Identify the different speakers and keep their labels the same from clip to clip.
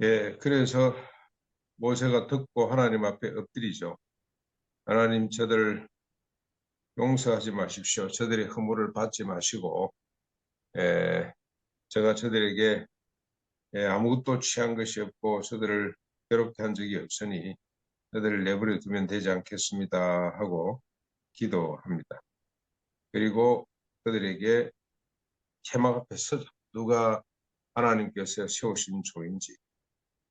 Speaker 1: 예, 그래서 모세가 듣고 하나님 앞에 엎드리죠. 하나님, 저들 용서하지 마십시오. 저들의 허물을 받지 마시고, 예, 제가 저들에게 아무것도 취한 것이 없고 저들을 괴롭게 한 적이 없으니 저들을 내버려 두면 되지 않겠습니다 하고 기도합니다. 그리고 그들에게 제막 앞에 서자. 누가 하나님께서 세우신 조인지.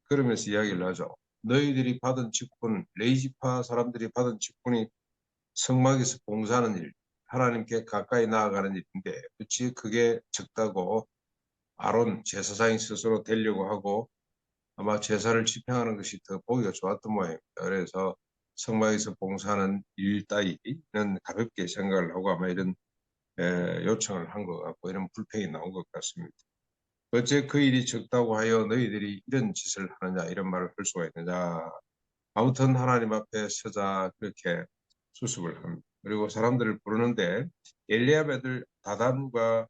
Speaker 1: 그러면서 이야기를 하죠. 너희들이 받은 직분, 레이지파 사람들이 받은 직분이 성막에서 봉사하는 일, 하나님께 가까이 나아가는 일인데 어찌 그게 적다고 아론 제사장이 스스로 되려고 하고 아마 제사를 집행하는 것이 더 보기가 좋았던 모양입니다. 그래서 성막에서 봉사하는 일 따위는 가볍게 생각을 하고 아마 이런 요청을 한 것 같고 이런 불평이 나온 것 같습니다. 어째 그 일이 적다고 하여 너희들이 이런 짓을 하느냐 이런 말을 할 수가 있느냐. 아무튼 하나님 앞에 서자 그렇게 수습을 합니다. 그리고 사람들을 부르는데 엘리압 애들 다단과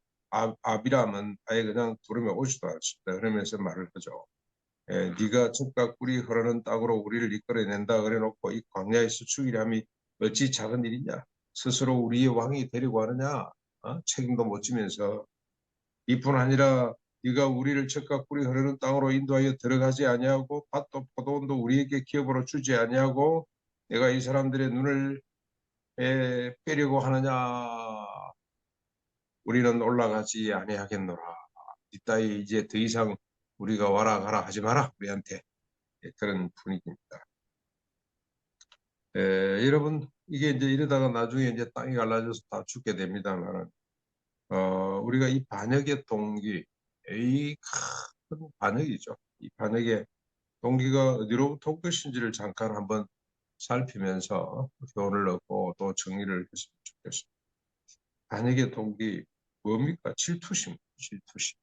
Speaker 1: 아비람은 아예 그냥 부르면 오지도 않습니다. 그러면서 말을 하죠. 네가 젖과 꿀이 흐르는 땅으로 우리를 이끌어낸다 그래놓고 이 광야에서 죽이람이 어찌 작은 일이냐. 스스로 우리의 왕이 되려고 하느냐. 책임도 못 지면서 이뿐 아니라 네가 우리를 젖과 꿀이 흐르는 땅으로 인도하여 들어가지 아니하고 밭도 포도원도 우리에게 기업으로 주지 아니하고 내가 이 사람들의 눈을 빼려고 하느냐. 우리는 올라가지 아니하겠노라. 이따위 이제 더 이상 우리가 와라 가라 하지 마라 우리한테. 그런 분위기입니다. 여러분 이게 이제 이러다가 나중에 이제 땅이 갈라져서 다 죽게 됩니다만 우리가 이 반역의 동기, 이 큰 반역이죠. 이 반역의 동기가 어디로부터 온 것인지를 잠깐 한번 살피면서 교훈을 얻고 또 정리를 했으면 좋겠습니다. 반역의 동기 뭡니까? 질투심, 질투심.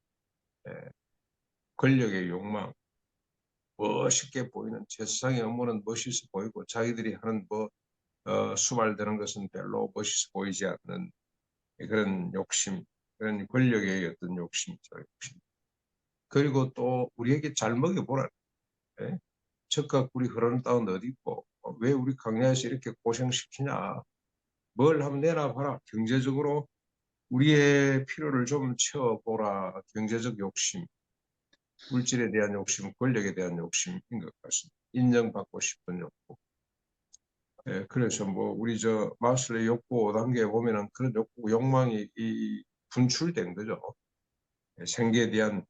Speaker 1: 예, 권력의 욕망, 멋있게 보이는 세상의 업무는 멋있어 보이고 자기들이 하는 수발되는 것은 별로 멋있어 보이지 않는 그런 욕심, 그런 권력의 어떤 욕심이죠. 욕심. 그리고 또 우리에게 잘 먹여보라. 예? 젖과 꿀이 흐르는 땅은 어디 있고 왜 우리 강야에서 이렇게 고생시키냐. 뭘 한번 내놔봐라. 경제적으로 우리의 필요를 좀 채워보라. 경제적 욕심, 물질에 대한 욕심, 권력에 대한 욕심인 것 같습니다. 인정받고 싶은 욕구. 그래서 우리 마슬로의 욕구 5단계에 보면은 그런 욕구, 욕망이 분출된 거죠. 생계에 대한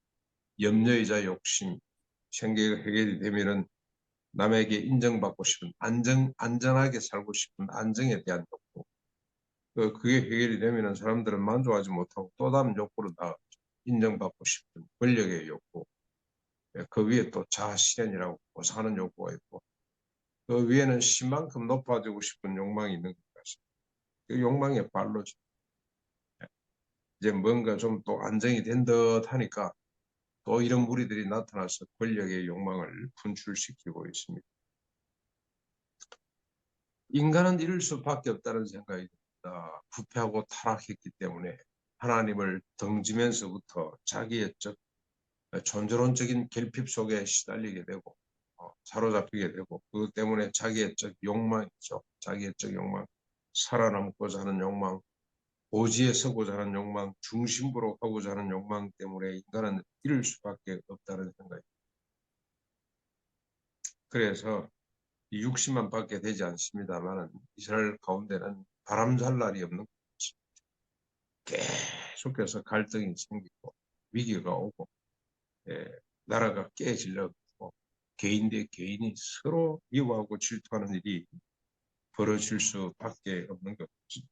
Speaker 1: 염려이자 욕심, 생계가 해결이 되면은 남에게 인정받고 싶은 안전하게 살고 싶은 안정에 대한 욕구. 그게 해결이 되면은 사람들은 만족하지 못하고 또 다른 욕구로 나가죠. 인정받고 싶은 권력의 욕구. 그 위에 또 자아실현이라고 사는 욕구가 있고 그 위에는 신만큼 높아지고 싶은 욕망이 있는 것 같습니다. 그 욕망의 발로죠. 이제 뭔가 좀 또 안정이 된 듯 하니까 또 이런 무리들이 나타나서 권력의 욕망을 분출시키고 있습니다. 인간은 이럴 수밖에 없다는 생각이 듭니다. 부패하고 타락했기 때문에 하나님을 등지면서부터 자기의 존재론적인 결핍 속에 시달리게 되고 사로잡히게 되고 그것 때문에 자기의 욕망이죠. 자기의 욕망, 살아남고자 하는 욕망, 고지에 서고자 하는 욕망, 중심부로 가고자 하는 욕망 때문에 인간은 이럴 수밖에 없다는 생각입니다. 그래서 이 60만 밖에 되지 않습니다만 이스라엘 가운데는 바람잘 날이 없는 거죠. 계속해서 갈등이 생기고 위기가 오고 나라가 깨지려고 개인 대 개인이 서로 미워하고 질투하는 일이 벌어질 수밖에 없는 것이죠.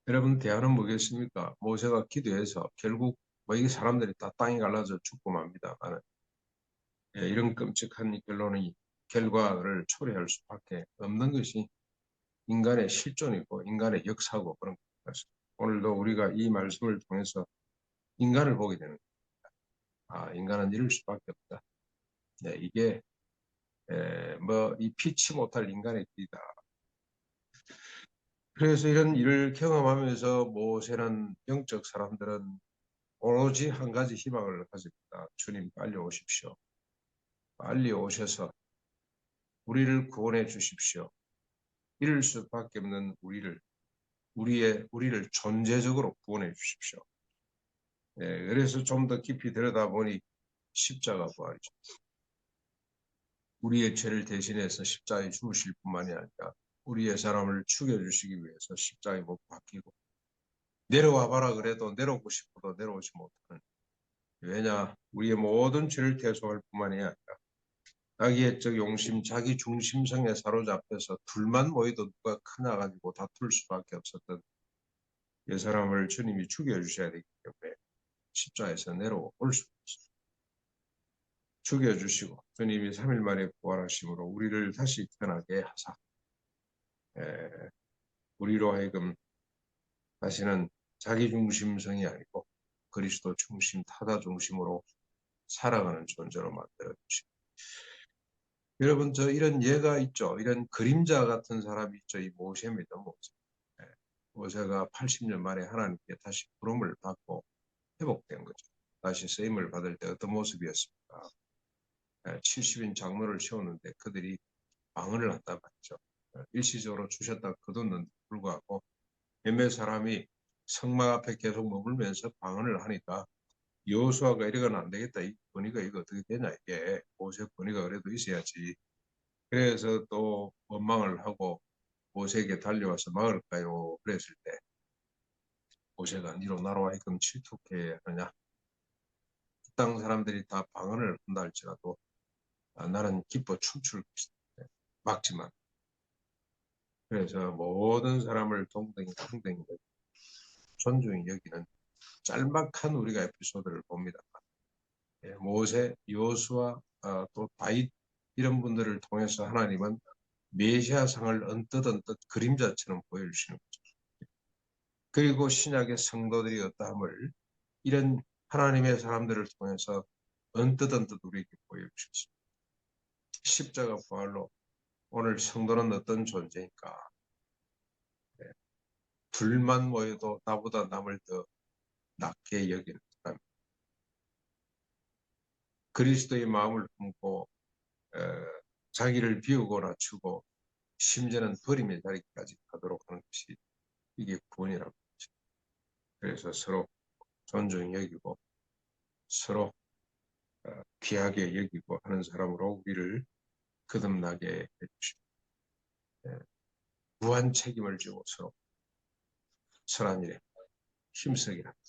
Speaker 1: 여러분 대안은 뭐겠습니까? 모세가 기도해서 결국 이게 사람들이 다 땅이 갈라져 죽고 맙니다만 이런 끔찍한 결과를 초래할 수밖에 없는 것이 인간의 실존이고 인간의 역사고 그런 것 같습니다. 오늘도 우리가 이 말씀을 통해서 인간을 보게 되는 겁니다. 인간은 이럴 수밖에 없다. 이게 이 피치 못할 인간의 길이다. 그래서 이런 일을 경험하면서 모세는 영적 사람들은 오로지 한 가지 희망을 가집니다. 주님 빨리 오십시오. 빨리 오셔서 우리를 구원해 주십시오. 이럴 수밖에 없는 우리를 존재적으로 구원해 주십시오. 그래서 좀 더 깊이 들여다보니 십자가 부활이죠. 우리의 죄를 대신해서 십자가에 죽으실 뿐만이 아니라 우리의 사람을 죽여주시기 위해서 십자가에 못 박히고 내려와 봐라 그래도 내려오고 싶어도 내려오지 못하는, 왜냐 우리의 모든 죄를 대속할 뿐만이 아니라 자기애적 용심, 자기 중심성에 사로잡혀서 둘만 모여도 누가 크나 가지고 다툴 수밖에 없었던 이 사람을 주님이 죽여주셔야 되기 때문에 십자가에서 내려올 수 있습니다. 죽여주시고 주님이 3일 만에 부활하심으로 우리를 다시 태어나게 하사 우리로 하여금 다시는 자기 중심성이 아니고 그리스도 중심, 타다 중심으로 살아가는 존재로 만들어 주십니다. 여러분, 저 이런 예가 있죠. 이런 그림자 같은 사람이 있죠. 이 모세입니다. 모세. 모세가 80년 만에 하나님께 다시 부름을 받고 회복된 거죠. 다시 쓰임을 받을 때 어떤 모습이었습니까? 70인 장로를 세웠는데 그들이 방언을 한단 말이죠. 일시적으로 주셨다 거뒀는데 불구하고 몇몇 사람이 성막 앞에 계속 머물면서 방언을 하니까 여호수아가 이래가는 안 되겠다. 이 권위가 이거 어떻게 되냐. 이게 모세 권위가 그래도 있어야지. 그래서 또 원망을 하고 모세에게 달려와서 막을까요? 그랬을 때 모세가 니로 나로 하여금 질투케 하느냐. 땅 사람들이 다 방언을 한다 할지라도 나는 기뻐 춤출 것이다. 막지만. 그래서 모든 사람을 동등히 존중히 여기는 짤막한 우리가 에피소드를 봅니다. 모세, 여호수아, 또 다윗 이런 분들을 통해서 하나님은 메시아상을 언뜻 그림자처럼 보여주시는 거죠. 그리고 신약의 성도들이 어떠함을 이런 하나님의 사람들을 통해서 언뜻 우리에게 보여주셨습니다. 십자가 부활로 오늘 성도는 어떤 존재인가? 둘만 모여도 나보다 남을 더 낮게 여기는 사람. 그리스도의 마음을 품고 자기를 비우고 낮추고 심지어는 버림의 자리까지 가도록 하는 것이 이게 구원이라고 하죠. 그래서 서로 존중히 여기고 서로 귀하게 여기고 하는 사람으로 우리를 거듭나게 해주시고 무한 책임을 지고 서로 선한 일에 힘쓰게 합니다.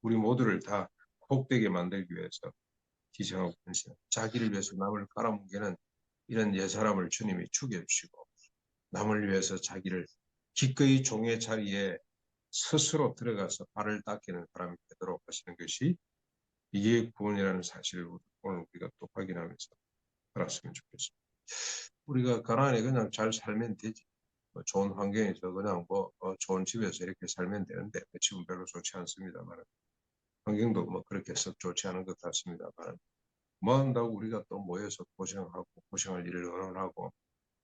Speaker 1: 우리 모두를 다 복되게 만들기 위해서 희생하고 헌신, 자기를 위해서 남을 깔아뭉개는 이런 옛사람을 주님이 죽여주시고 남을 위해서 자기를 기꺼이 종의 자리에 스스로 들어가서 발을 닦이는 사람이 되도록 하시는 것이 이게 구원이라는 사실을 오늘 우리가 또 확인하면서 살았으면 좋겠습니다. 우리가 가난하게 그냥 잘 살면 되지. 좋은 환경에서 그냥 좋은 집에서 이렇게 살면 되는데 집은 별로 좋지 않습니다만 환경도 그렇게 썩 좋지 않은 것 같습니다만 뭐 한다고 우리가 또 모여서 고생하고 고생할 일을 의논하고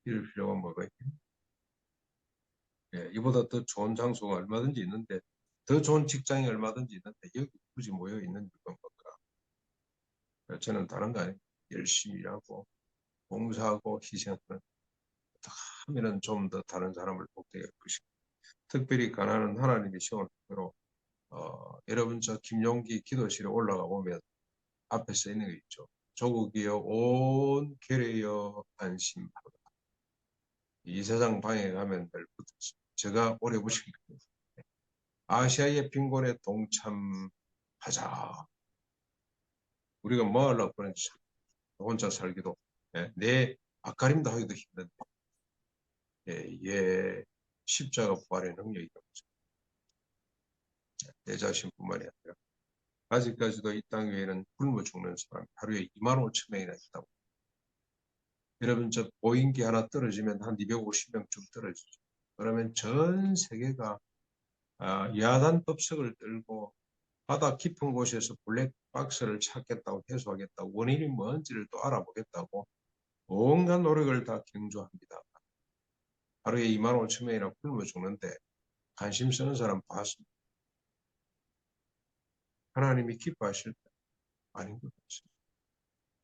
Speaker 1: 이럴 필요가 뭐가 있겠냐. 이보다 더 좋은 장소가 얼마든지 있는데 더 좋은 직장이 얼마든지 있는데 여기 굳이 모여 있는 이유가 뭘까? 저는 다른 거 아니에요. 열심히 일하고 봉사하고 희생하는 하면은 좀 더 다른 사람을 복되게 할 것이고 특별히 가난한 하나님의 시험을 대로 여러분 저 김용기 기도실에 올라가 보면 앞에 써 있는 거 있죠. 조국이여 온 계례여 안심하라. 이 세상 방에 가면 늘 붙었습니다. 제가 오래 보신 겁니다. 아시아의 빈곤에 동참하자. 우리가 뭐 하려고 그런지 혼자 살기도 내 앞가림도 하기도 힘든데 십자가 부활의 능력이 없죠. 내 자신뿐만이 아니라 아직까지도 이 땅 위에는 굶어 죽는 사람이 하루에 2만 5천 명이나 있다고. 여러분 저 보잉기 하나 떨어지면 한 250명쯤 떨어지죠. 그러면 전 세계가 야단 법석을 들고 바다 깊은 곳에서 블랙박스를 찾겠다고 해소하겠다고 원인이 뭔지를 또 알아보겠다고 온갖 노력을 다 경주합니다. 하루에 2만 5천 명이나 굶어 죽는데 관심 쓰는 사람 봤습니다. 하나님이 기뻐하실 때 아닌 것 같습니다.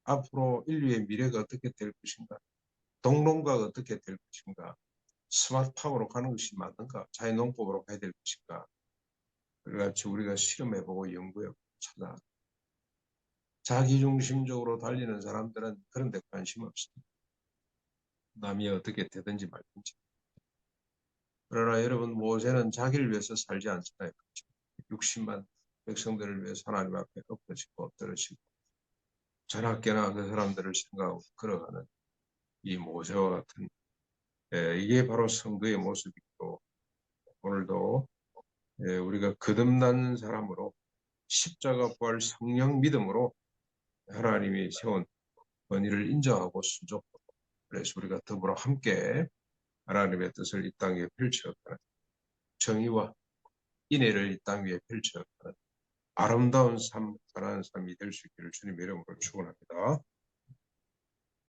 Speaker 1: 앞으로 인류의 미래가 어떻게 될 것인가? 동농가가 어떻게 될 것인가? 스마트팜으로 가는 것이 맞는가? 자연농법으로 가야 될 것인가? 그같이 우리가 실험해보고 연구해보고 찾아. 자기중심적으로 달리는 사람들은 그런 데 관심 없습니다. 남이 어떻게 되든지 말든지. 그러나 여러분, 모세는 자기를 위해서 살지 않잖아요. 60만 백성들을 위해서 하나님 앞에 엎어지고 엎드러지고 전학계나 그 사람들을 생각하고 걸어가는 이 모세와 같은 이게 바로 성도의 모습이고 오늘도 우리가 거듭난 사람으로 십자가 부활 성령 믿음으로 하나님이 세운 권위를 인정하고 순종하고 그래서 우리가 더불어 함께 하나님의 뜻을 이 땅에 펼쳐가는 정의와 인애를 이 땅 위에 펼쳐가는 아름다운 삶, 가난한 삶이 될 수 있기를 주님의 이름으로 축원합니다.